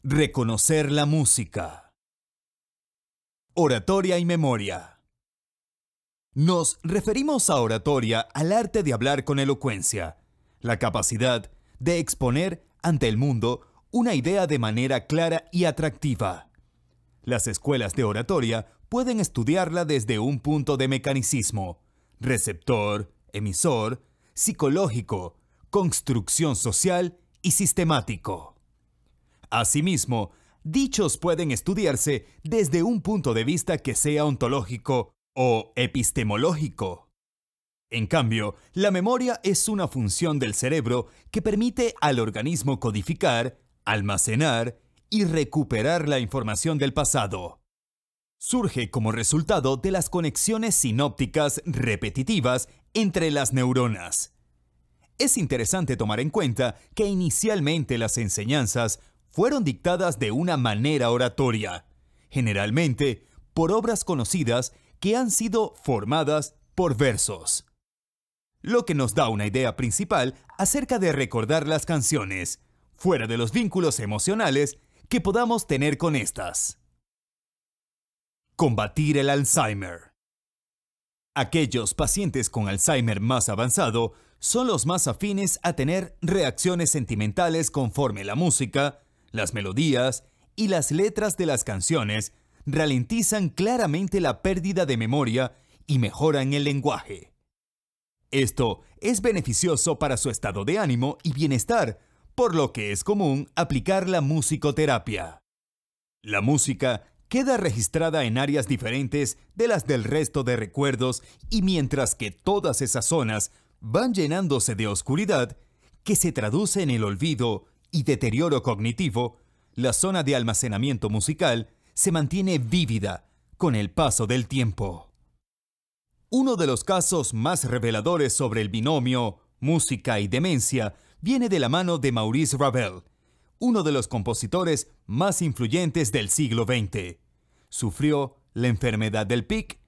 Reconocer la música. Oratoria y memoria. Nos referimos a oratoria al arte de hablar con elocuencia, la capacidad de exponer ante el mundo una idea de manera clara y atractiva. Las escuelas de oratoria pueden estudiarla desde un punto de mecanicismo, receptor, emisor, psicológico, construcción social y sistemático. Asimismo, dichos pueden estudiarse desde un punto de vista que sea ontológico o epistemológico. En cambio, la memoria es una función del cerebro que permite al organismo codificar, almacenar y recuperar la información del pasado. Surge como resultado de las conexiones sinópticas repetitivas entre las neuronas. Es interesante tomar en cuenta que inicialmente las enseñanzas fueron dictadas de una manera oratoria, generalmente por obras conocidas que han sido formadas por versos. Lo que nos da una idea principal acerca de recordar las canciones, fuera de los vínculos emocionales que podamos tener con estas. Combatir el Alzheimer. Aquellos pacientes con Alzheimer más avanzado son los más afines a tener reacciones sentimentales conforme la música, las melodías y las letras de las canciones ralentizan claramente la pérdida de memoria y mejoran el lenguaje. Esto es beneficioso para su estado de ánimo y bienestar, por lo que es común aplicar la musicoterapia. La música queda registrada en áreas diferentes de las del resto de recuerdos y mientras que todas esas zonas van llenándose de oscuridad, que se traduce en el olvido y deterioro cognitivo, la zona de almacenamiento musical se mantiene vívida con el paso del tiempo. Uno de los casos más reveladores sobre el binomio música y demencia viene de la mano de Maurice Ravel, uno de los compositores más influyentes del siglo XX. Sufrió la enfermedad del Pic,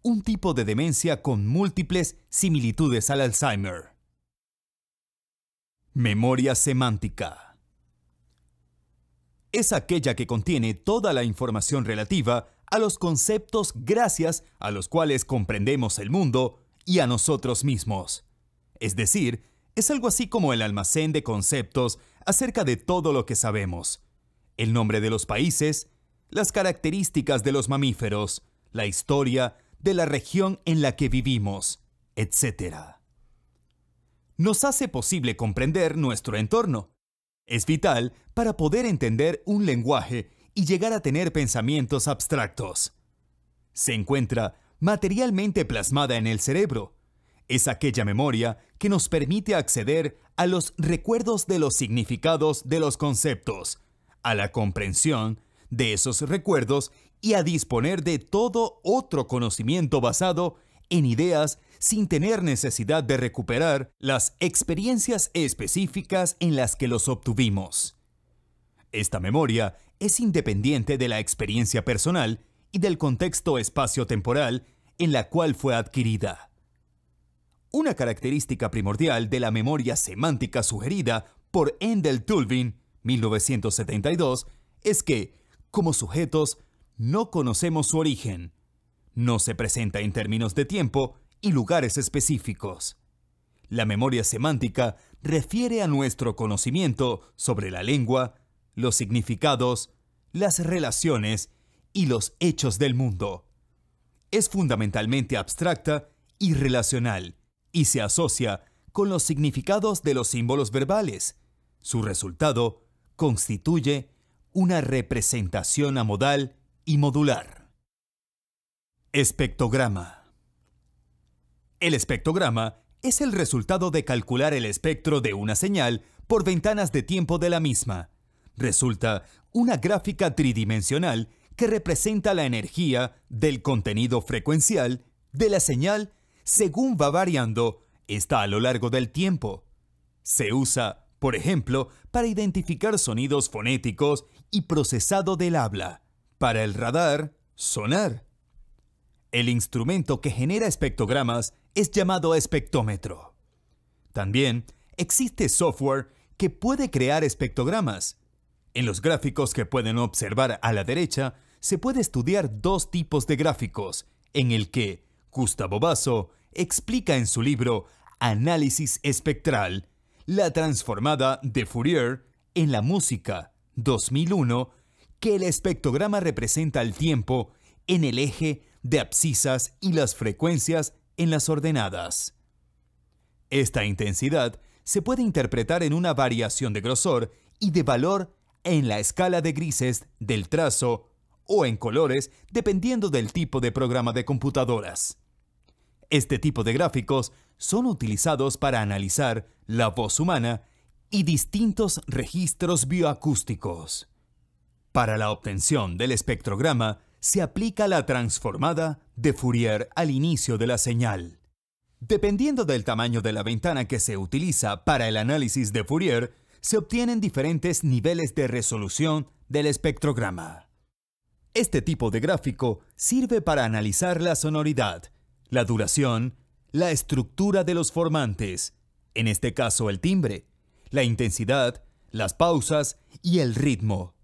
un tipo de demencia con múltiples similitudes al Alzheimer. Memoria semántica. Es aquella que contiene toda la información relativa a los conceptos gracias a los cuales comprendemos el mundo y a nosotros mismos. Es decir, es algo así como el almacén de conceptos acerca de todo lo que sabemos. El nombre de los países, las características de los mamíferos, la historia de la región en la que vivimos, etc. Nos hace posible comprender nuestro entorno. Es vital para poder entender un lenguaje y llegar a tener pensamientos abstractos. Se encuentra materialmente plasmada en el cerebro. Es aquella memoria que nos permite acceder a los recuerdos de los significados de los conceptos, a la comprensión de esos recuerdos y a disponer de todo otro conocimiento basado en ideas sin tener necesidad de recuperar las experiencias específicas en las que los obtuvimos. Esta memoria es independiente de la experiencia personal y del contexto espacio-temporal en la cual fue adquirida. Una característica primordial de la memoria semántica sugerida por Endel Tulvin, 1972, es que, como sujetos, no conocemos su origen. No se presenta en términos de tiempo y lugares específicos. La memoria semántica refiere a nuestro conocimiento sobre la lengua, los significados, las relaciones y los hechos del mundo. Es fundamentalmente abstracta y relacional y se asocia con los significados de los símbolos verbales. Su resultado constituye una representación amodal y modular. Espectrograma. El espectrograma es el resultado de calcular el espectro de una señal por ventanas de tiempo de la misma. Resulta una gráfica tridimensional que representa la energía del contenido frecuencial de la señal según va variando esta a lo largo del tiempo. Se usa, por ejemplo, para identificar sonidos fonéticos y procesado del habla. Para el radar, sonar. El instrumento que genera espectrogramas es llamado espectrómetro. También existe software que puede crear espectrogramas. En los gráficos que pueden observar a la derecha, se puede estudiar dos tipos de gráficos, en el que Gustavo Basso explica en su libro Análisis espectral, la transformada de Fourier en la música, 2001, que el espectrograma representa el tiempo en el eje de abscisas y las frecuencias en las ordenadas. Esta intensidad se puede interpretar en una variación de grosor y de valor en la escala de grises del trazo o en colores dependiendo del tipo de programa de computadoras. Este tipo de gráficos son utilizados para analizar la voz humana y distintos registros bioacústicos. Para la obtención del espectrograma se aplica la transformada de Fourier al inicio de la señal. Dependiendo del tamaño de la ventana que se utiliza para el análisis de Fourier, se obtienen diferentes niveles de resolución del espectrograma. Este tipo de gráfico sirve para analizar la sonoridad, la duración, la estructura de los formantes, en este caso el timbre, la intensidad, las pausas y el ritmo.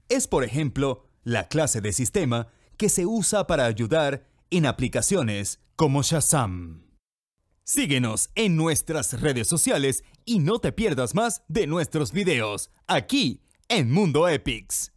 Es, por ejemplo, la clase de sistema que se usa para ayudar en aplicaciones como Shazam. Síguenos en nuestras redes sociales y no te pierdas más de nuestros videos aquí en Mundo Epix.